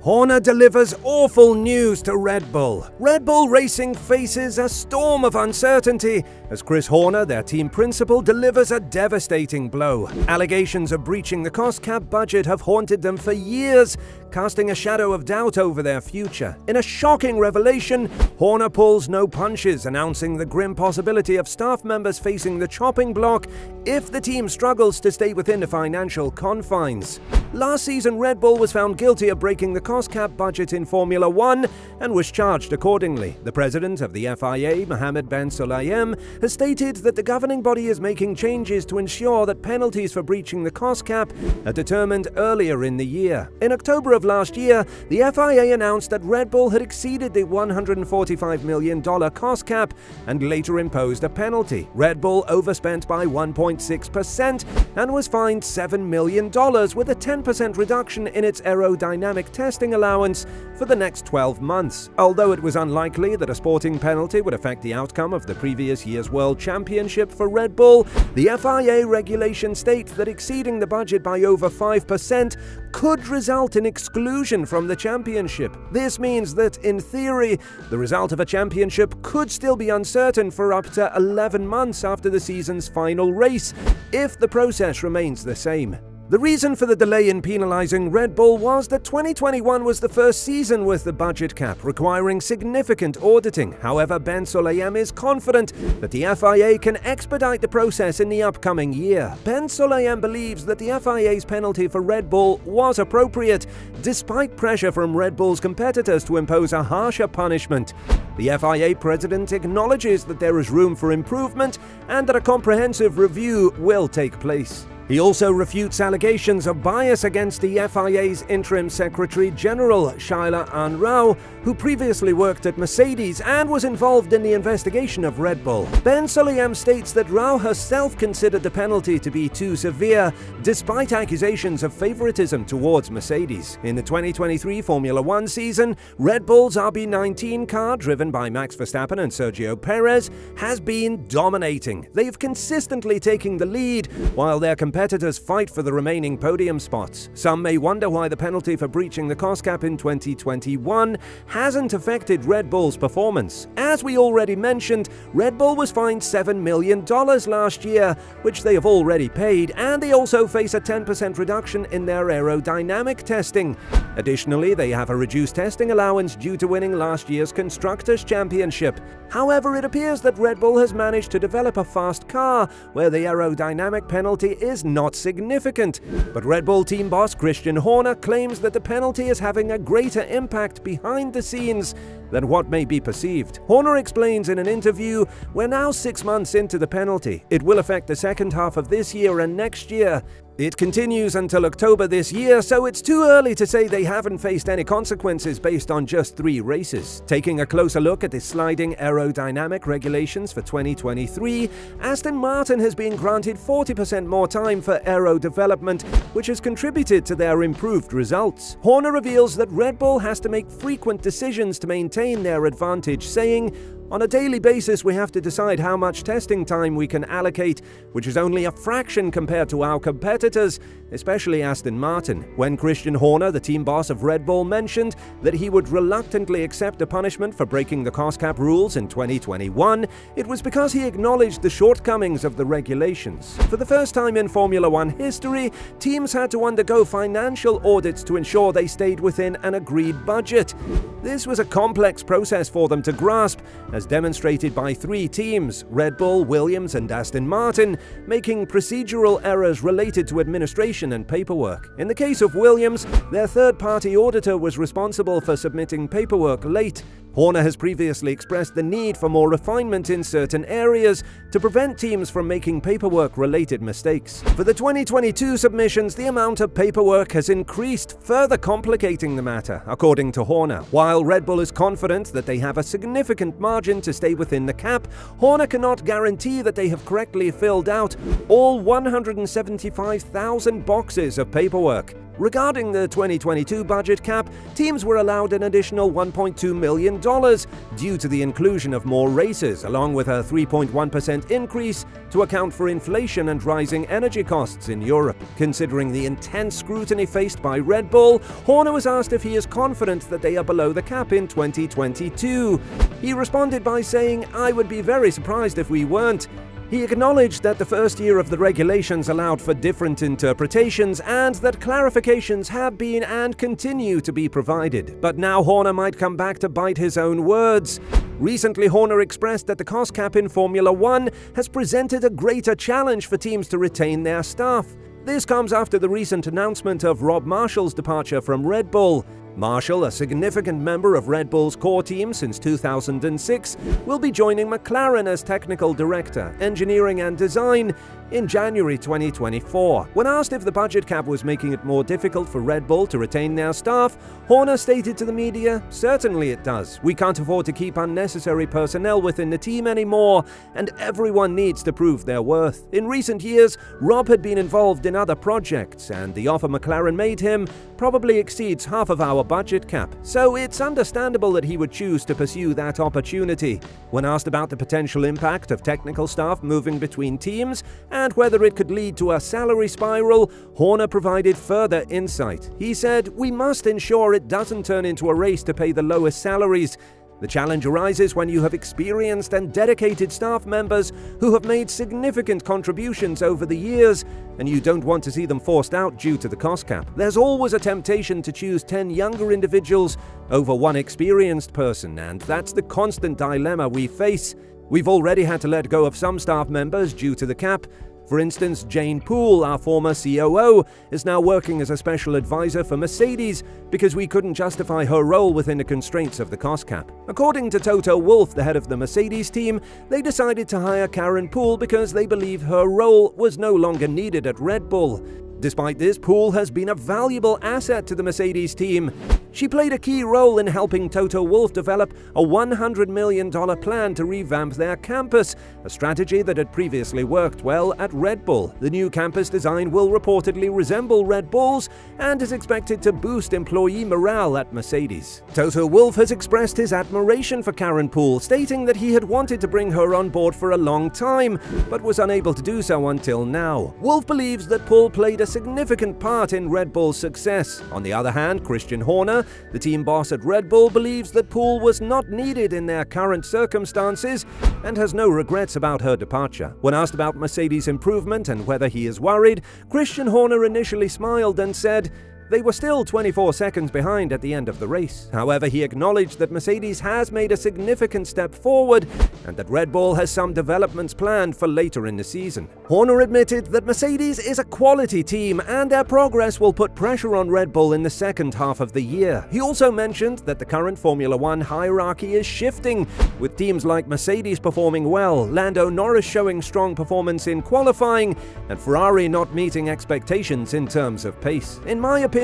Horner delivers awful news to Red Bull. Red Bull Racing faces a storm of uncertainty as Chris Horner, their team principal, delivers a devastating blow. Allegations of breaching the cost cap budget have haunted them for years, casting a shadow of doubt over their future. In a shocking revelation, Horner pulls no punches, announcing the grim possibility of staff members facing the chopping block if the team struggles to stay within the financial confines. Last season, Red Bull was found guilty of breaking the cost cap budget in Formula 1 and was charged accordingly. The president of the FIA, Mohamed Sulaye, has stated that the governing body is making changes to ensure that penalties for breaching the cost cap are determined earlier in the year. In October of last year, the FIA announced that Red Bull had exceeded the $145 million cost cap and later imposed a penalty. Red Bull overspent by 1.6% and was fined $7 million with a 10% reduction in its aerodynamic testing allowance for the next 12 months. Although it was unlikely that a sporting penalty would affect the outcome of the previous year's World Championship for Red Bull, the FIA regulation states that exceeding the budget by over 5% could result in exclusion from the championship. This means that, in theory, the result of a championship could still be uncertain for up to 11 months after the season's final race, if the process remains the same. The reason for the delay in penalizing Red Bull was that 2021 was the first season with the budget cap, requiring significant auditing. However, Sulaye is confident that the FIA can expedite the process in the upcoming year. Sulaye believes that the FIA's penalty for Red Bull was appropriate, despite pressure from Red Bull's competitors to impose a harsher punishment. The FIA president acknowledges that there is room for improvement and that a comprehensive review will take place. He also refutes allegations of bias against the FIA's interim Secretary General, Sulaye, who previously worked at Mercedes and was involved in the investigation of Red Bull. Sulaye states that Rao herself considered the penalty to be too severe, despite accusations of favoritism towards Mercedes. In the 2023 Formula 1 season, Red Bull's RB19 car, driven by Max Verstappen and Sergio Perez, has been dominating. They've consistently taken the lead, while their competitors fight for the remaining podium spots. Some may wonder why the penalty for breaching the cost cap in 2021 hasn't affected Red Bull's performance. As we already mentioned, Red Bull was fined $7 million last year, which they have already paid, and they also face a 10% reduction in their aerodynamic testing. Additionally, they have a reduced testing allowance due to winning last year's Constructors' Championship. However, it appears that Red Bull has managed to develop a fast car where the aerodynamic penalty is not significant. But Red Bull team boss Christian Horner claims that the penalty is having a greater impact behind the scenes than what may be perceived. Horner explains in an interview, "We're now 6 months into the penalty. It will affect the second half of this year and next year. It continues until October this year, so it's too early to say they haven't faced any consequences based on just 3 races." Taking a closer look at the sliding aerodynamic regulations for 2023, Aston Martin has been granted 40% more time for aero development, which has contributed to their improved results. Horner reveals that Red Bull has to make frequent decisions to maintain their advantage, saying, "On a daily basis, we have to decide how much testing time we can allocate, which is only a fraction compared to our competitors, especially Aston Martin." When Christian Horner, the team boss of Red Bull, mentioned that he would reluctantly accept a punishment for breaking the cost cap rules in 2021, it was because he acknowledged the shortcomings of the regulations. For the first time in Formula 1 history, teams had to undergo financial audits to ensure they stayed within an agreed budget. This was a complex process for them to grasp, as demonstrated by 3 teams, Red Bull, Williams and Aston Martin, making procedural errors related to administration and paperwork. In the case of Williams, their third-party auditor was responsible for submitting paperwork late. Horner has previously expressed the need for more refinement in certain areas to prevent teams from making paperwork-related mistakes. For the 2022 submissions, the amount of paperwork has increased, further complicating the matter, according to Horner. While Red Bull is confident that they have a significant margin to stay within the cap, Horner cannot guarantee that they have correctly filled out all 175,000 boxes of paperwork. Regarding the 2022 budget cap, teams were allowed an additional $1.2 million due to the inclusion of more races, along with a 3.1% increase to account for inflation and rising energy costs in Europe. Considering the intense scrutiny faced by Red Bull, Horner was asked if he is confident that they are below the cap in 2022. He responded by saying, "I would be very surprised if we weren't." He acknowledged that the first year of the regulations allowed for different interpretations and that clarifications have been and continue to be provided. But now Horner might come back to bite his own words. Recently, Horner expressed that the cost cap in Formula One has presented a greater challenge for teams to retain their staff. This comes after the recent announcement of Rob Marshall's departure from Red Bull. Marshall, a significant member of Red Bull's core team since 2006, will be joining McLaren as technical director, engineering and design in January 2024. When asked if the budget cap was making it more difficult for Red Bull to retain their staff, Horner stated to the media, "Certainly it does. We can't afford to keep unnecessary personnel within the team anymore, and everyone needs to prove their worth." In recent years, Rob had been involved in other projects, and the offer McLaren made him probably exceeds half of our budget cap. So it's understandable that he would choose to pursue that opportunity. When asked about the potential impact of technical staff moving between teams and whether it could lead to a salary spiral, Horner provided further insight. He said, "We must ensure it doesn't turn into a race to pay the lowest salaries. The challenge arises when you have experienced and dedicated staff members who have made significant contributions over the years, and you don't want to see them forced out due to the cost cap. There's always a temptation to choose 10 younger individuals over one experienced person, and that's the constant dilemma we face. We've already had to let go of some staff members due to the cap. For instance, Jane Poole, our former COO, is now working as a special advisor for Mercedes because we couldn't justify her role within the constraints of the cost cap." According to Toto Wolff, the head of the Mercedes team, they decided to hire Karen Poole because they believe her role was no longer needed at Red Bull. Despite this, Poole has been a valuable asset to the Mercedes team. She played a key role in helping Toto Wolff develop a $100 million plan to revamp their campus, a strategy that had previously worked well at Red Bull. The new campus design will reportedly resemble Red Bull's and is expected to boost employee morale at Mercedes. Toto Wolff has expressed his admiration for Karen Poole, stating that he had wanted to bring her on board for a long time, but was unable to do so until now. Wolff believes that Poole played a significant part in Red Bull's success. On the other hand, Christian Horner, the team boss at Red Bull, believes that Poole was not needed in their current circumstances and has no regrets about her departure. When asked about Mercedes' improvement and whether he is worried, Christian Horner initially smiled and said, "They were still 24 seconds behind at the end of the race." However, he acknowledged that Mercedes has made a significant step forward and that Red Bull has some developments planned for later in the season. Horner admitted that Mercedes is a quality team and their progress will put pressure on Red Bull in the second half of the year. He also mentioned that the current Formula One hierarchy is shifting, with teams like Mercedes performing well, Lando Norris showing strong performance in qualifying, and Ferrari not meeting expectations in terms of pace. In my opinion,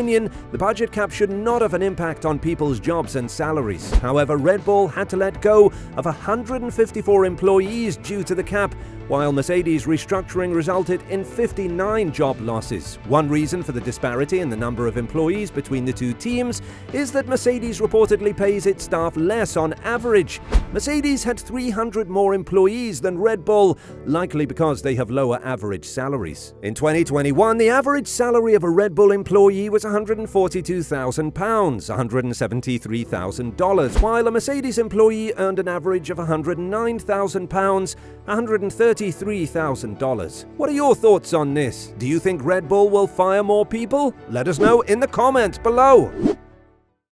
the budget cap should not have an impact on people's jobs and salaries. However, Red Bull had to let go of 154 employees due to the cap, while Mercedes' restructuring resulted in 59 job losses. One reason for the disparity in the number of employees between the two teams is that Mercedes reportedly pays its staff less on average. Mercedes had 300 more employees than Red Bull, likely because they have lower average salaries. In 2021, the average salary of a Red Bull employee was £142,000, $173,000, while a Mercedes employee earned an average of £109,000, $133,000. What are your thoughts on this? Do you think Red Bull will fire more people? Let us know in the comments below.